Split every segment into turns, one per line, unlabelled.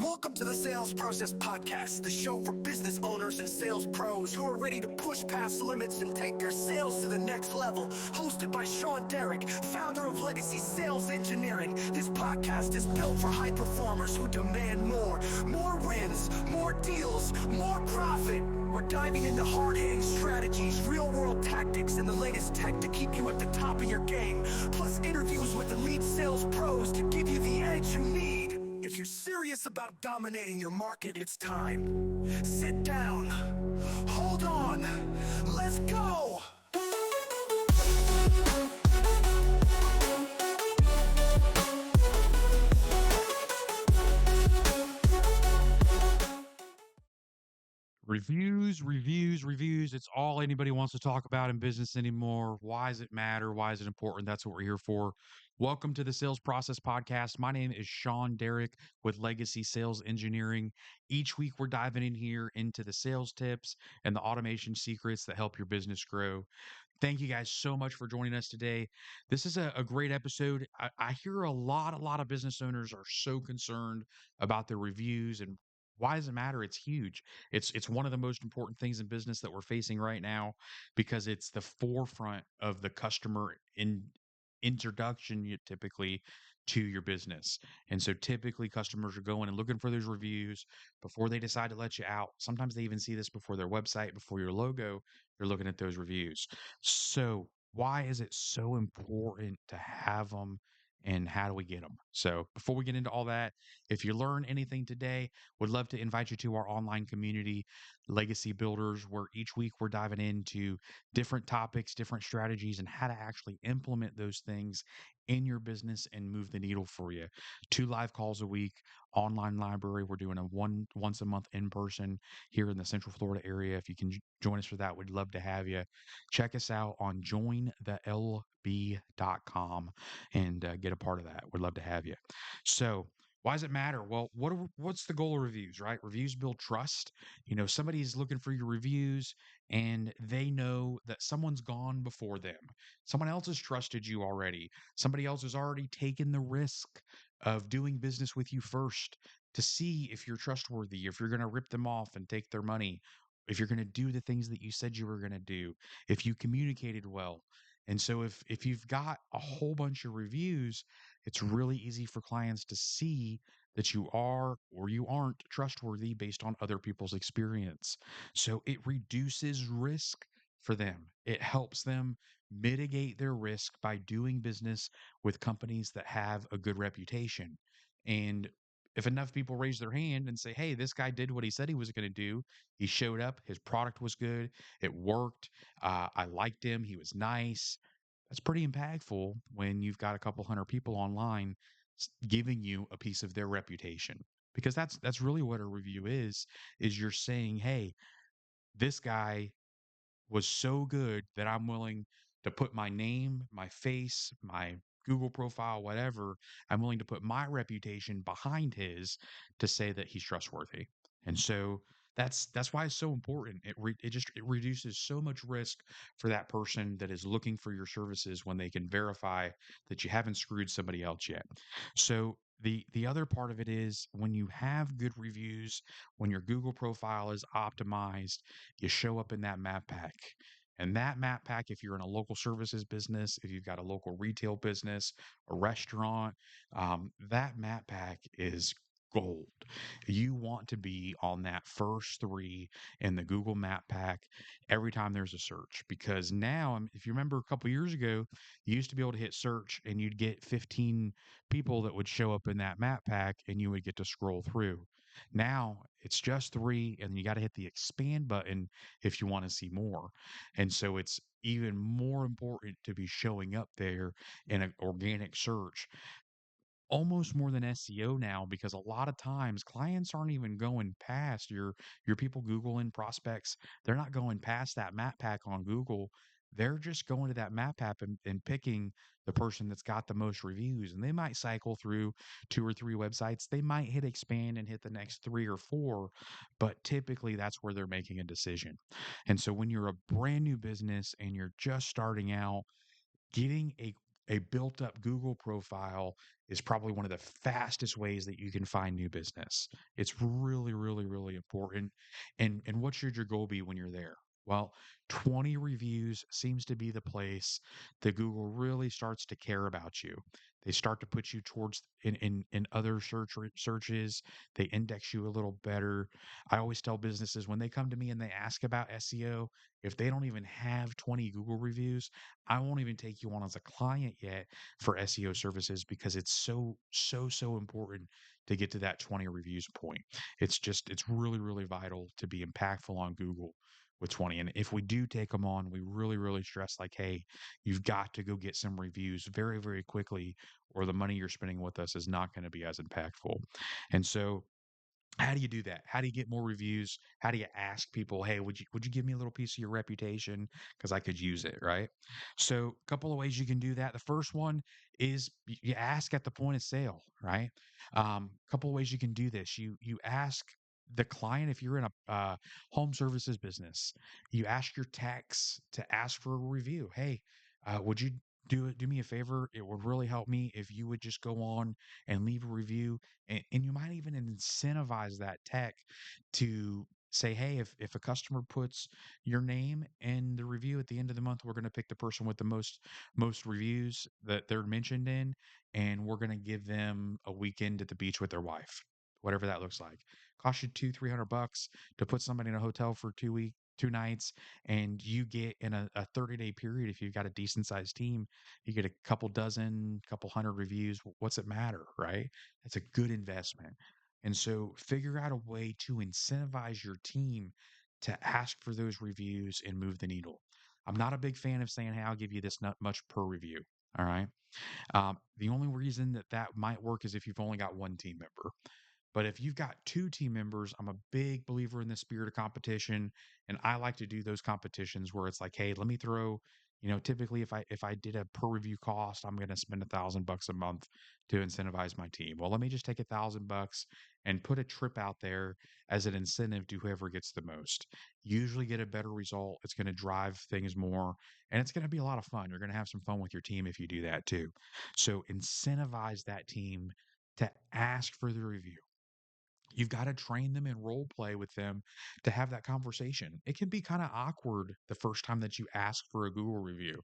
Welcome to the Sales Process Podcast, the show for business owners and sales pros who are ready to push past limits and take their sales to the next level. Hosted by Sean Derrick, founder of Legacy Sales Engineering. This podcast is built for high performers who demand more. More wins, more deals, more profit. We're diving into hard-hitting strategies, real-world tactics, and the latest tech to keep you at the top of your game. Plus interviews with elite sales pros to give you the edge you need. If you're serious about dominating your market, it's time. Sit down. Hold on. Let's go.
Reviews. It's all anybody wants to talk about in business anymore. Why does it matter? Why is it important? That's what we're here for. Welcome to the Sales Process Podcast. My name is Sean Derrick with Legacy Sales Engineering. Each week, we're diving in here into the sales tips and the automation secrets that help your business grow. Thank you guys so much for joining us today. This is a great episode. I hear a lot of business owners are so concerned about their reviews, and why does it matter? It's huge. It's one of the most important things in business that we're facing right now because it's the forefront of the customer introduction typically to your business. And so typically customers are going and looking for those reviews before they decide to let you out. Sometimes they even see this before their website, before your logo, they're looking at those reviews. So why is it so important to have them, and how do we get them? So before we get into all that, if you learn anything today, would love to invite you to our online community, Legacy Builders, where each week we're diving into different topics, different strategies, and how to actually implement those things in your business and move the needle for you. 2 live calls a week, online library. We're doing a once a month in person here in the Central Florida area. If you can join us for that, we'd love to have you. Check us out on jointhelb.com and get a part of that. We'd love to have you. So, why does it matter? Well, what's the goal of reviews, right? Reviews build trust. Somebody's looking for your reviews and they know that someone's gone before them. Someone else has trusted you already. Somebody else has already taken the risk of doing business with you first to see if you're trustworthy, if you're going to rip them off and take their money, if you're going to do the things that you said you were going to do, if you communicated well. And so if you've got a whole bunch of reviews, it's really easy for clients to see that you are or you aren't trustworthy based on other people's experience. So it reduces risk for them. It helps them mitigate their risk by doing business with companies that have a good reputation. And if enough people raise their hand and say, hey, this guy did what he said he was going to do, he showed up, his product was good, it worked, I liked him, he was nice. That's pretty impactful when you've got a couple hundred people online giving you a piece of their reputation, because that's really what a review is you're saying, hey, this guy was so good that I'm willing to put my name, my face, my Google profile, whatever. I'm willing to put my reputation behind his to say that he's trustworthy. And so that's why it's so important. It reduces so much risk for that person that is looking for your services when they can verify that you haven't screwed somebody else yet. So the other part of it is when you have good reviews, when your Google profile is optimized, you show up in that map pack. And that map pack, if you're in a local services business, if you've got a local retail business, a restaurant, that map pack is gold. You want to be on that first three in the Google Map Pack every time there's a search. Because now, if you remember a couple years ago, you used to be able to hit search and you'd get 15 people that would show up in that map pack and you would get to scroll through. Now it's just three, and you got to hit the expand button if you want to see more. And so it's even more important to be showing up there in an organic search, almost more than SEO now, because a lot of times clients aren't even going past your people Googling prospects. They're not going past that map pack on Google. They're just going to that map app and picking the person that's got the most reviews. And they might cycle through two or three websites. They might hit expand and hit the next three or four, but typically that's where they're making a decision. And so when you're a brand new business and you're just starting out, getting a built up Google profile is probably one of the fastest ways that you can find new business. It's really, really, really important. And what should your goal be when you're there? Well, 20 reviews seems to be the place that Google really starts to care about you. They start to put you towards in other searches. They index you a little better. I always tell businesses when they come to me and they ask about SEO, if they don't even have 20 Google reviews, I won't even take you on as a client yet for SEO services because it's so important to get to that 20 reviews point. It's really, really vital to be impactful on Google with 20. And if we do take them on, we really, really stress like, hey, you've got to go get some reviews very, very quickly, or the money you're spending with us is not going to be as impactful. And so how do you do that? How do you get more reviews? How do you ask people, "Hey, would you give me a little piece of your reputation because I could use it," right? So, a couple of ways you can do that. The first one is you ask at the point of sale, right? Couple of ways you can do this. You ask the client if you're in a home services business. You ask your techs to ask for a review. Hey, would you do me a favor? It would really help me if you would just go on and leave a review and you might even incentivize that tech to say, hey, if a customer puts your name in the review at the end of the month, we're going to pick the person with the most reviews that they're mentioned in, and we're going to give them a weekend at the beach with their wife, whatever that looks like. Cost you 200-300 bucks to put somebody in a hotel for 2 nights, and you get in a 30-day period. If you've got a decent sized team, you get a couple dozen, couple hundred reviews. What's it matter, right? That's a good investment. And so figure out a way to incentivize your team to ask for those reviews and move the needle. I'm not a big fan of saying, hey, I'll give you this not much per review. All right. The only reason that that might work is if you've only got one team member. But if you've got two team members, I'm a big believer in the spirit of competition, and I like to do those competitions where it's like, hey, let me throw, typically if I did a per review cost, I'm going to spend $1,000 a month to incentivize my team. Well, let me just take $1,000 and put a trip out there as an incentive to whoever gets the most. Usually get a better result. It's going to drive things more, and it's going to be a lot of fun. You're going to have some fun with your team if you do that too. So incentivize that team to ask for the review. You've got to train them and role play with them to have that conversation. It can be kind of awkward the first time that you ask for a Google review.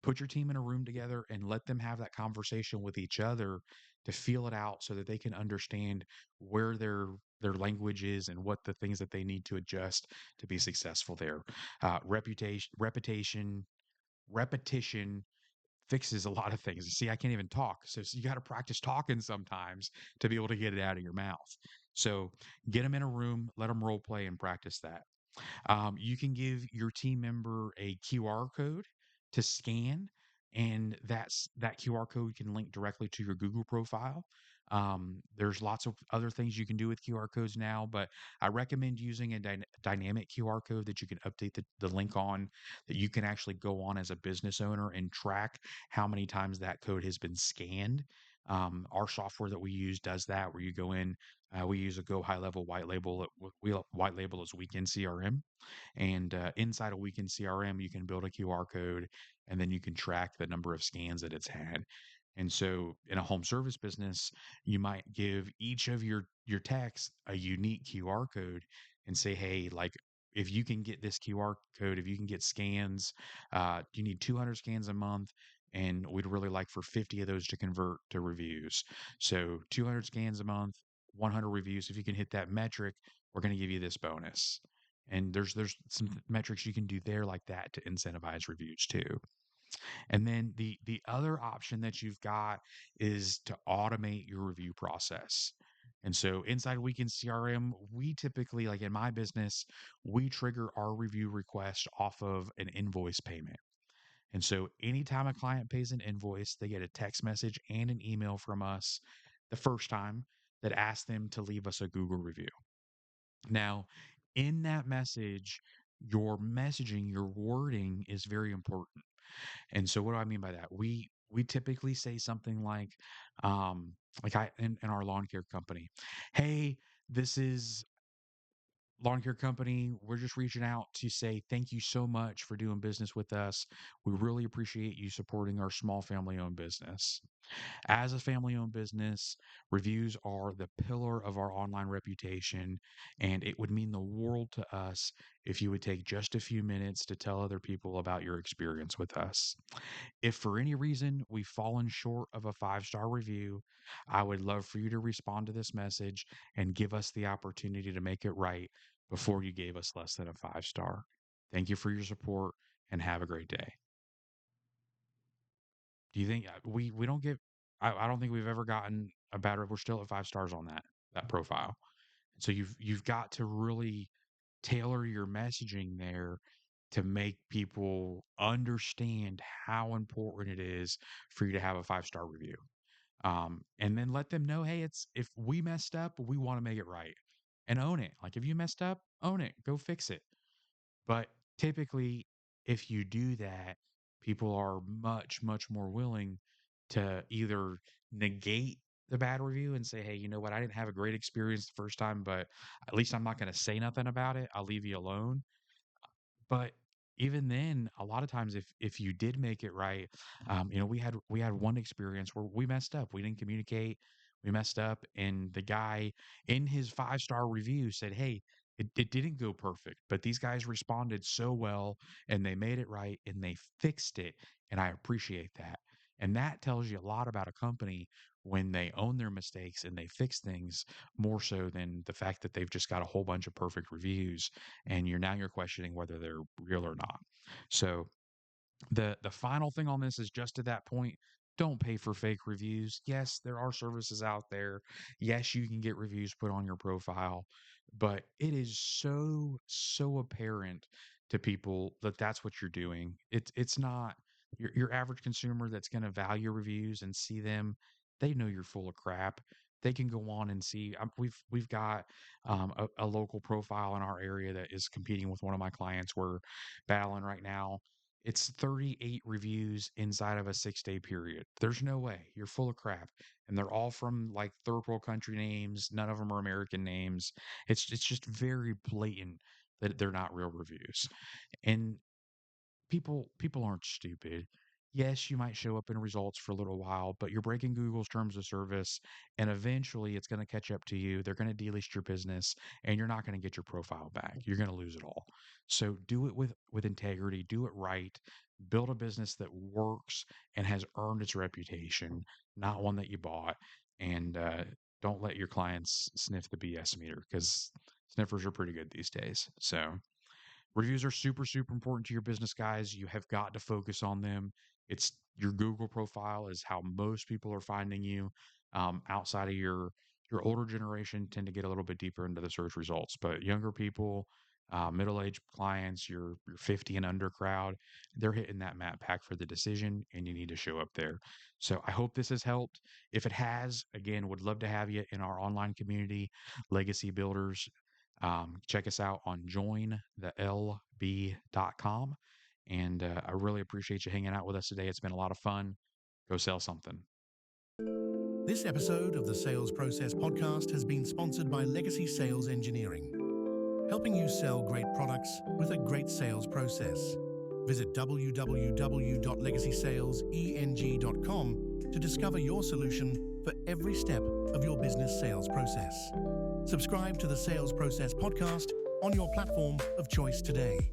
Put your team in a room together and let them have that conversation with each other to feel it out so that they can understand where their language is and what the things that they need to adjust to be successful there. Repetition fixes a lot of things. You see, I can't even talk. So you got to practice talking sometimes to be able to get it out of your mouth. So get them in a room, let them role play and practice that. You can give your team member a QR code to scan, and that QR code can link directly to your Google profile. There's lots of other things you can do with QR codes now, but I recommend using a dynamic QR code that you can update the link on, that you can actually go on as a business owner and track how many times that code has been scanned. Our software that we use does that, where you go in, we use a Go High Level white label. We white label as Weekend CRM, and inside a Weekend CRM, you can build a QR code, and then you can track the number of scans that it's had. And so, in a home service business, you might give each of your techs a unique QR code and say, "Hey, like if you can get this QR code, if you can get scans, you need 200 scans a month." And we'd really like for 50 of those to convert to reviews. So 200 scans a month, 100 reviews. If you can hit that metric, we're going to give you this bonus. And there's some metrics you can do there like that to incentivize reviews too. And then the other option that you've got is to automate your review process. And so inside Weekend CRM, we typically, like in my business, we trigger our review request off of an invoice payment. And so anytime a client pays an invoice, they get a text message and an email from us the first time that asks them to leave us a Google review. Now, in that message, your messaging, your wording is very important. And so what do I mean by that? We typically say something like I in our lawn care company, hey, this is lawn care company, we're just reaching out to say thank you so much for doing business with us. We really appreciate you supporting our small family owned business. As a family owned business, reviews are the pillar of our online reputation, and it would mean the world to us if you would take just a few minutes to tell other people about your experience with us. If for any reason we've fallen short of a 5-star review, I would love for you to respond to this message and give us the opportunity to make it right before you gave us less than a 5-star. Thank you for your support and have a great day. Do you think we don't get? I don't think we've ever gotten a bad. We're still at 5 stars on that profile. So you've got to really tailor your messaging there to make people understand how important it is for you to have a 5-star review. And then let them know, hey, it's if we messed up, we want to make it right and own it. Like if you messed up, own it, go fix it. But typically, if you do that, people are much, much more willing to either negate the bad review and say, hey, you know what? I didn't have a great experience the first time, but at least I'm not going to say nothing about it. I'll leave you alone. But even then, a lot of times, if you did make it right, we had one experience where we messed up. We didn't communicate. We messed up, and the guy in his 5-star review said, "Hey, it didn't go perfect, but these guys responded so well, and they made it right, and they fixed it, and I appreciate that." And that tells you a lot about a company when they own their mistakes and they fix things more so than the fact that they've just got a whole bunch of perfect reviews and you're questioning whether they're real or not. So the final thing on this is just to that point, don't pay for fake reviews. Yes, there are services out there. Yes, you can get reviews put on your profile, but it is so apparent to people that that's what you're doing. It's not your average consumer that's going to value reviews and see them. They know you're full of crap. They can go on and see. We've got a local profile in our area that is competing with one of my clients. We're battling right now. It's 38 reviews inside of a 6-day period. There's no way. You're full of crap. And they're all from like third world country names. None of them are American names. It's just very blatant that they're not real reviews. And people aren't stupid. Yes, you might show up in results for a little while, but you're breaking Google's terms of service, and eventually it's going to catch up to you. They're going to delist your business, and you're not going to get your profile back. You're going to lose it all. So do it with integrity, do it right, build a business that works and has earned its reputation, not one that you bought, and don't let your clients sniff the BS meter because sniffers are pretty good these days. So reviews are super, super important to your business, guys. You have got to focus on them. It's your Google profile is how most people are finding you. Outside of your older generation tend to get a little bit deeper into the search results, but younger people, middle-aged clients, your 50 and under crowd, they're hitting that map pack for the decision, and you need to show up there. So I hope this has helped. If it has, again, would love to have you in our online community, Legacy Builders. Check us out on jointhelb.com. And I really appreciate you hanging out with us today. It's been a lot of fun. Go sell something.
This episode of the Sales Process Podcast has been sponsored by Legacy Sales Engineering, helping you sell great products with a great sales process. Visit www.legacysaleseng.com to discover your solution for every step of your business sales process. Subscribe to the Sales Process Podcast on your platform of choice today.